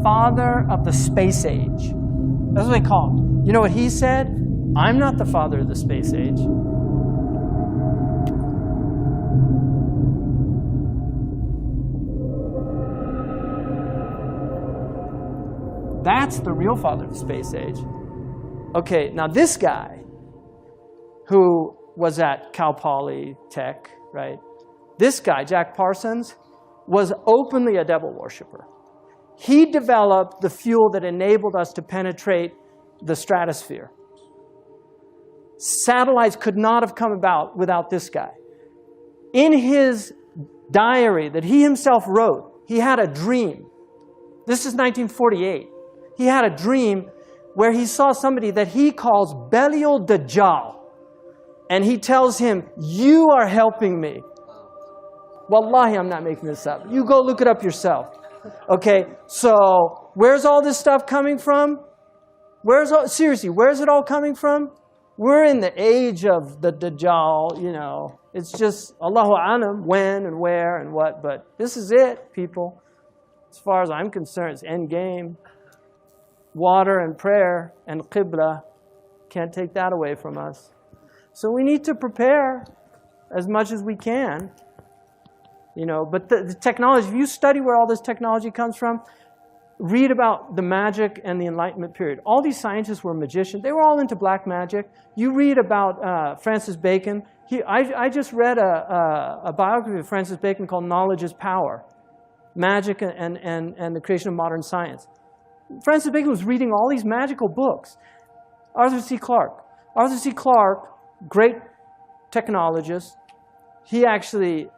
father of the space age. That's what they call him. You know what he said? I'm not the father of the space age. That's the real father of the space age. Okay, now this guy, who was at Cal Poly Tech, right? This guy, Jack Parsons, was openly a devil worshiper. He developed the fuel that enabled us to penetrate the stratosphere. Satellites could not have come about without this guy. In his diary that he himself wrote, he had a dream. This is 1948. He had a dream where he saw somebody that he calls Belial Dajjal. And he tells him, you are helping me. Wallahi, I'm not making this up. You go look it up yourself. Okay, so where's all this stuff coming from? Seriously, where's it all coming from? We're in the age of the Dajjal, you know. It's just Allahu Alam, when and where and what. But this is it, people. As far as I'm concerned, it's end game. Water and prayer and Qibla. Can't take that away from us. So we need to prepare as much as we can. You know, but the technology, if you study where all this technology comes from, read about the magic and the Enlightenment period. All these scientists were magicians. They were all into black magic. You read about Francis Bacon. I just read a biography of Francis Bacon called Knowledge is Power, Magic and the Creation of Modern Science. Francis Bacon was reading all these magical books. Arthur C. Clarke. Arthur C. Clarke, great technologist. He actually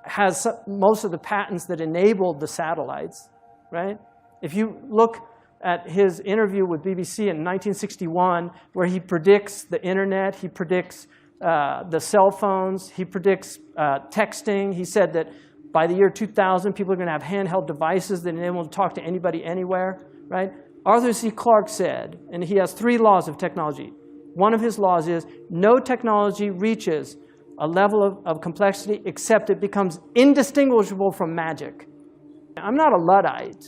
has most of the patents that enabled the satellites, right? If you look at his interview with BBC in 1961, where he predicts the internet, he predicts the cell phones, he predicts texting. He said that by the year 2000, people are going to have handheld devices that enable them to talk to anybody anywhere, right? Arthur C. Clarke said, and he has 3 laws of technology. One of his laws is no technology reaches a level of complexity except it becomes indistinguishable from magic. I'm not a Luddite,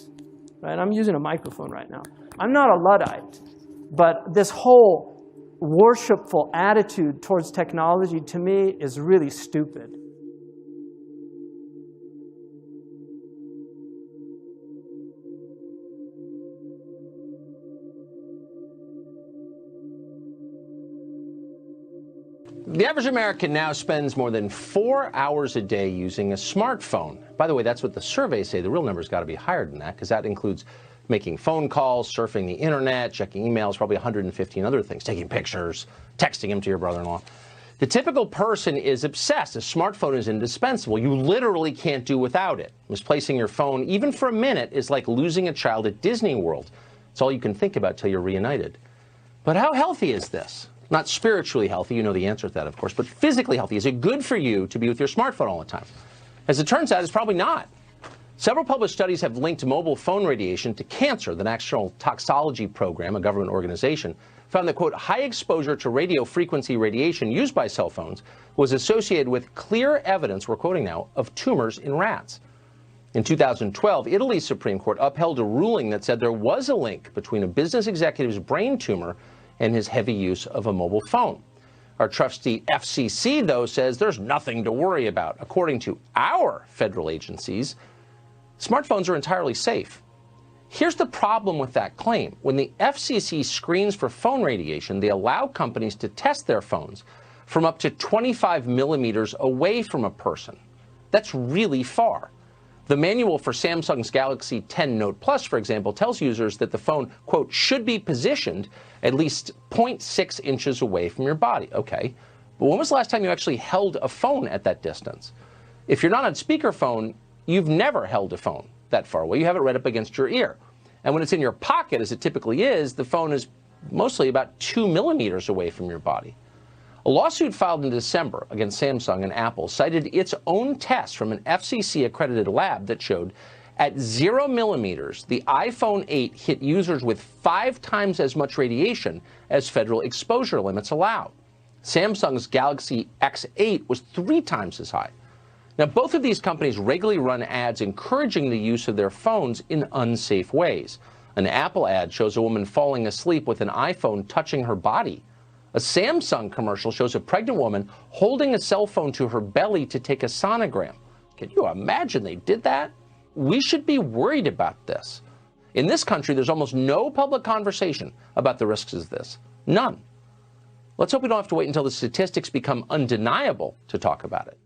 right? I'm using a microphone right now. I'm not a Luddite, but this whole worshipful attitude towards technology to me is really stupid. The average American now spends more than 4 hours a day using a smartphone. By the way, that's what the surveys say. The real number's got to be higher than that, because that includes making phone calls, surfing the internet, checking emails, probably 115 other things, taking pictures, texting them to your brother-in-law. The typical person is obsessed. A smartphone is indispensable. You literally can't do without it. Misplacing your phone, even for a minute, is like losing a child at Disney World. It's all you can think about till you're reunited. But how healthy is this? Not spiritually healthy, you know the answer to that, of course, but physically healthy. Is it good for you to be with your smartphone all the time? As it turns out, it's probably not. Several published studies have linked mobile phone radiation to cancer. The National Toxicology Program, a government organization, found that, quote, high exposure to radio frequency radiation used by cell phones was associated with clear evidence, we're quoting now, of tumors in rats. In 2012, Italy's Supreme Court upheld a ruling that said there was a link between a business executive's brain tumor and his heavy use of a mobile phone. Our trusty FCC, though, says there's nothing to worry about. According to our federal agencies, smartphones are entirely safe. Here's the problem with that claim. When the FCC screens for phone radiation, they allow companies to test their phones from up to 25 millimeters away from a person. That's really far. The manual for Samsung's Galaxy 10 Note Plus, for example, tells users that the phone, quote, should be positioned at least 0.6 inches away from your body. Okay, but when was the last time you actually held a phone at that distance? If you're not on speakerphone, you've never held a phone that far away. You have it right up against your ear. And when it's in your pocket, as it typically is, the phone is mostly about 2 millimeters away from your body. A lawsuit filed in December against Samsung and Apple cited its own test from an FCC-accredited lab that showed at 0 millimeters, the iPhone 8 hit users with 5 times as much radiation as federal exposure limits allow. Samsung's Galaxy X8 was 3 times as high. Now, both of these companies regularly run ads encouraging the use of their phones in unsafe ways. An Apple ad shows a woman falling asleep with an iPhone touching her body. A Samsung commercial shows a pregnant woman holding a cell phone to her belly to take a sonogram. Can you imagine they did that? We should be worried about this. In this country, there's almost no public conversation about the risks of this. None. Let's hope we don't have to wait until the statistics become undeniable to talk about it.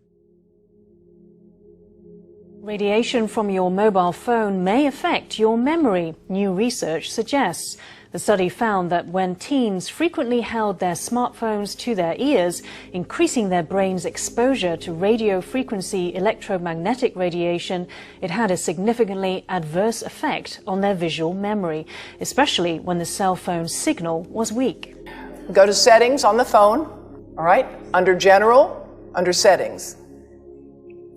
Radiation from your mobile phone may affect your memory, new research suggests. The study found that when teens frequently held their smartphones to their ears, increasing their brain's exposure to radio frequency electromagnetic radiation, it had a significantly adverse effect on their visual memory, especially when the cell phone signal was weak. Go to settings on the phone, all right, under general, under settings.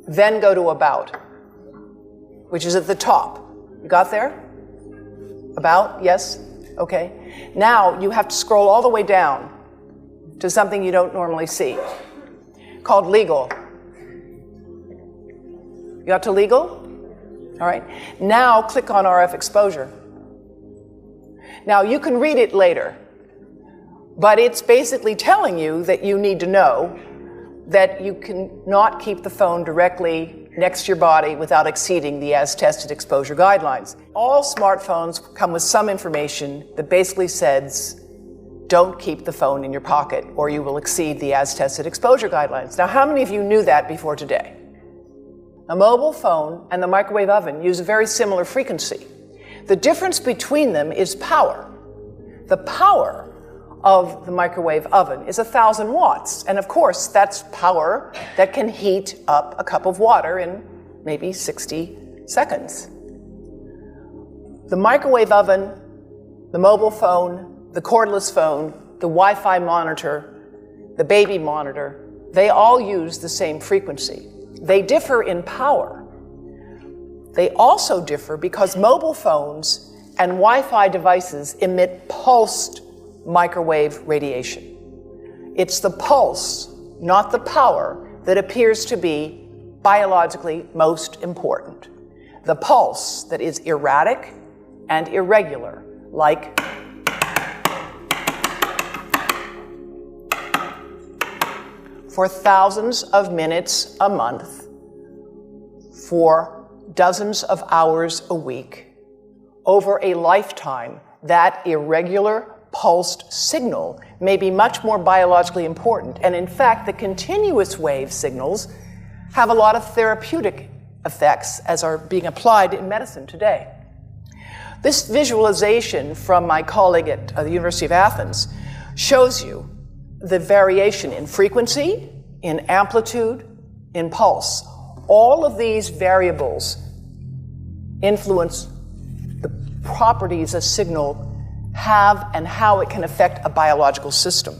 Then go to about, which is at the top. You got there? About, yes? Okay. Now you have to scroll all the way down to something you don't normally see, called legal. You got to legal? All right. Now click on RF exposure. Now you can read it later, but it's basically telling you that you need to know that you cannot keep the phone directly next to your body without exceeding the as-tested exposure guidelines. All smartphones come with some information that basically says, don't keep the phone in your pocket or you will exceed the as-tested exposure guidelines. Now, how many of you knew that before today? A mobile phone and the microwave oven use a very similar frequency. The difference between them is power. The power of the microwave oven is 1,000 watts. And of course, that's power that can heat up a cup of water in maybe 60 seconds. The microwave oven, the mobile phone, the cordless phone, the Wi-Fi monitor, the baby monitor, they all use the same frequency. They differ in power. They also differ because mobile phones and Wi-Fi devices emit pulsed microwave radiation. It's the pulse, not the power, that appears to be biologically most important. The pulse that is erratic and irregular, like for thousands of minutes a month, for dozens of hours a week, over a lifetime, that irregular pulsed signal may be much more biologically important. And in fact, the continuous wave signals have a lot of therapeutic effects as are being applied in medicine today. This visualization from my colleague at the University of Athens shows you the variation in frequency, in amplitude, in pulse. All of these variables influence the properties a signal have and how it can affect a biological system.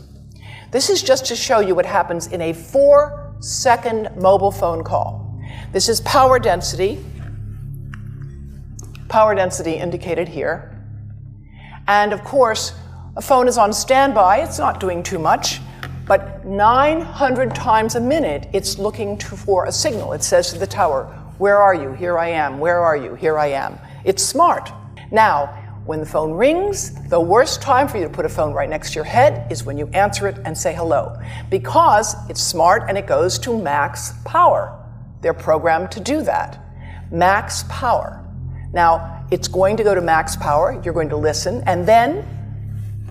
This is just to show you what happens in a 4-second mobile phone call. This is power density indicated here. And of course, a phone is on standby, it's not doing too much, but 900 times a minute it's looking for a signal. It says to the tower, where are you? Here I am. Where are you? Here I am. It's smart. Now, when the phone rings, the worst time for you to put a phone right next to your head is when you answer it and say hello, because it's smart and it goes to max power. They're programmed to do that. Max power. Now, it's going to go to max power, you're going to listen, and then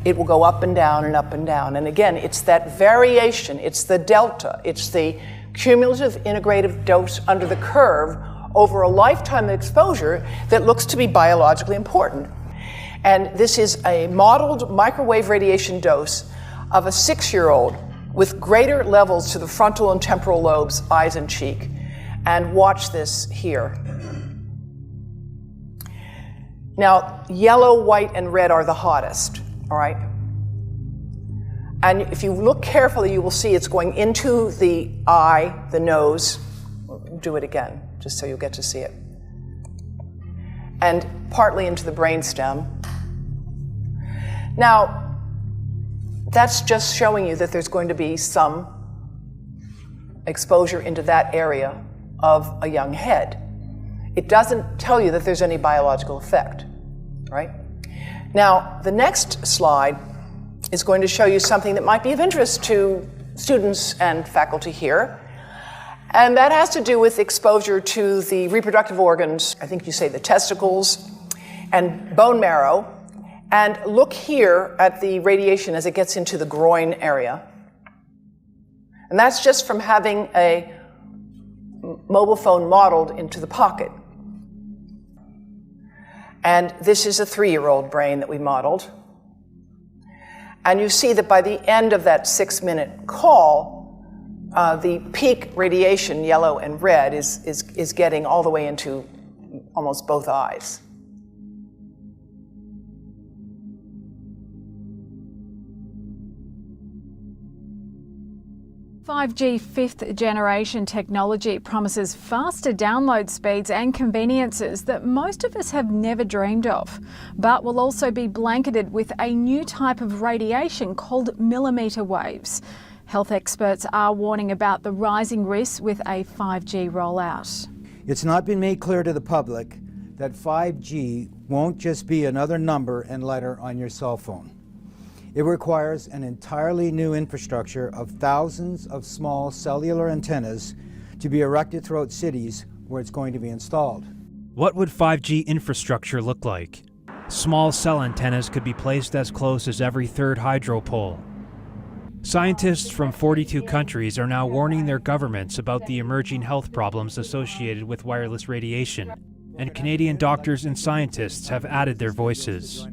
it will go up and down and up and down. And again, it's that variation, it's the delta, it's the cumulative integrative dose under the curve over a lifetime of exposure that looks to be biologically important. And this is a modeled microwave radiation dose of a 6-year-old with greater levels to the frontal and temporal lobes, eyes and cheek. And watch this here. Now, yellow, white, and red are the hottest, all right? And if you look carefully, you will see it's going into the eye, the nose. Do it again, just so you'll get to see it. And partly into the brainstem. Now, that's just showing you that there's going to be some exposure into that area. of a young head. It doesn't tell you that there's any biological effect, right? Now, the next slide is going to show you something that might be of interest to students and faculty here. And that has to do with exposure to the reproductive organs, I think you say the testicles, and bone marrow. And look here at the radiation as it gets into the groin area. And that's just from having a mobile phone modeled into the pocket. And this is a 3-year-old brain that we modeled. And you see that by the end of that 6-minute call, the peak radiation, yellow and red, is getting all the way into almost both eyes. 5G fifth-generation technology promises faster download speeds and conveniences that most of us have never dreamed of, but will also be blanketed with a new type of radiation called millimetre waves. Health experts are warning about the rising risks with a 5G rollout. It's not been made clear to the public that 5G won't just be another number and letter on your cell phone. It requires an entirely new infrastructure of thousands of small cellular antennas to be erected throughout cities where it's going to be installed. What would 5G infrastructure look like? Small cell antennas could be placed as close as every third hydro pole. Scientists from 42 countries are now warning their governments about the emerging health problems associated with wireless radiation, and Canadian doctors and scientists have added their voices.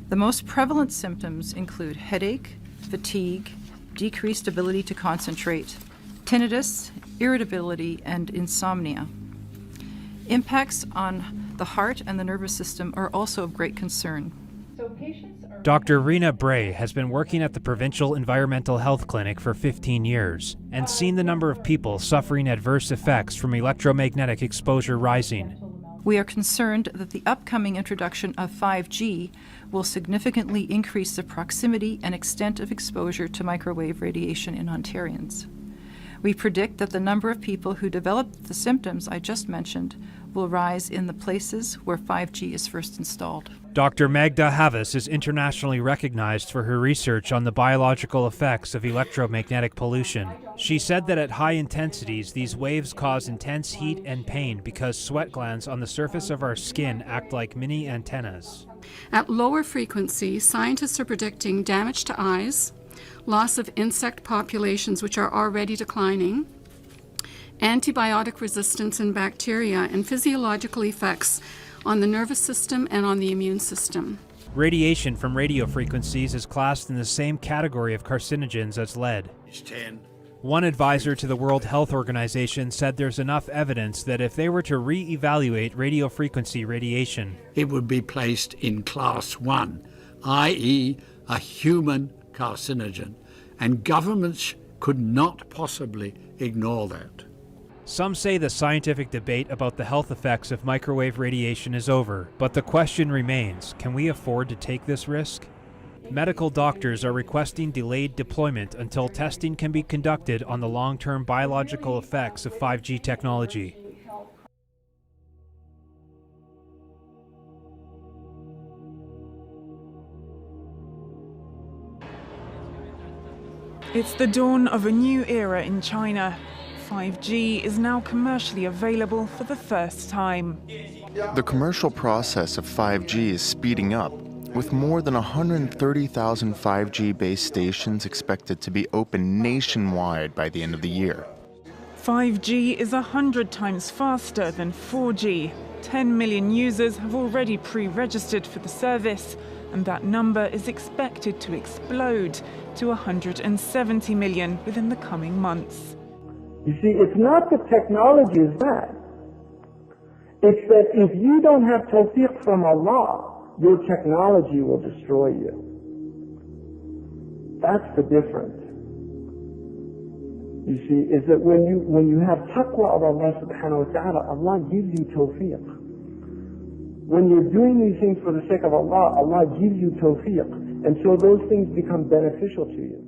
The most prevalent symptoms include headache, fatigue, decreased ability to concentrate, tinnitus, irritability, and insomnia. Impacts on the heart and the nervous system are also of great concern. Dr. Rena Bray has been working at the Provincial Environmental Health Clinic for 15 years and seen the number of people suffering adverse effects from electromagnetic exposure rising. We are concerned that the upcoming introduction of 5G will significantly increase the proximity and extent of exposure to microwave radiation in Ontarians. We predict that the number of people who develop the symptoms I just mentioned will rise in the places where 5G is first installed. Dr. Magda Havas is internationally recognized for her research on the biological effects of electromagnetic pollution. She said that at high intensities, these waves cause intense heat and pain because sweat glands on the surface of our skin act like mini antennas. At lower frequencies, scientists are predicting damage to eyes, loss of insect populations which are already declining, antibiotic resistance in bacteria, and physiological effects on the nervous system and on the immune system. Radiation from radio frequencies is classed in the same category of carcinogens as lead. One advisor to the World Health Organization said there's enough evidence that if they were to re-evaluate radio frequency radiation, it would be placed in class 1, i.e. a human carcinogen, and governments could not possibly ignore that. Some say the scientific debate about the health effects of microwave radiation is over, but the question remains, can we afford to take this risk? Medical doctors are requesting delayed deployment until testing can be conducted on the long-term biological effects of 5G technology. It's the dawn of a new era in China. 5G is now commercially available for the first time. The commercial process of 5G is speeding up, with more than 130,000 5G base stations expected to be open nationwide by the end of the year. 5G is 100 times faster than 4G. 10 million users have already pre-registered for the service, and that number is expected to explode to 170 million within the coming months. You see, it's not the technology is bad. It's that if you don't have tawfiq from Allah, your technology will destroy you. That's the difference. You see, is that when you have taqwa of Allah subhanahu wa ta'ala, Allah gives you tawfiq. When you're doing these things for the sake of Allah, Allah gives you tawfiq. And so those things become beneficial to you.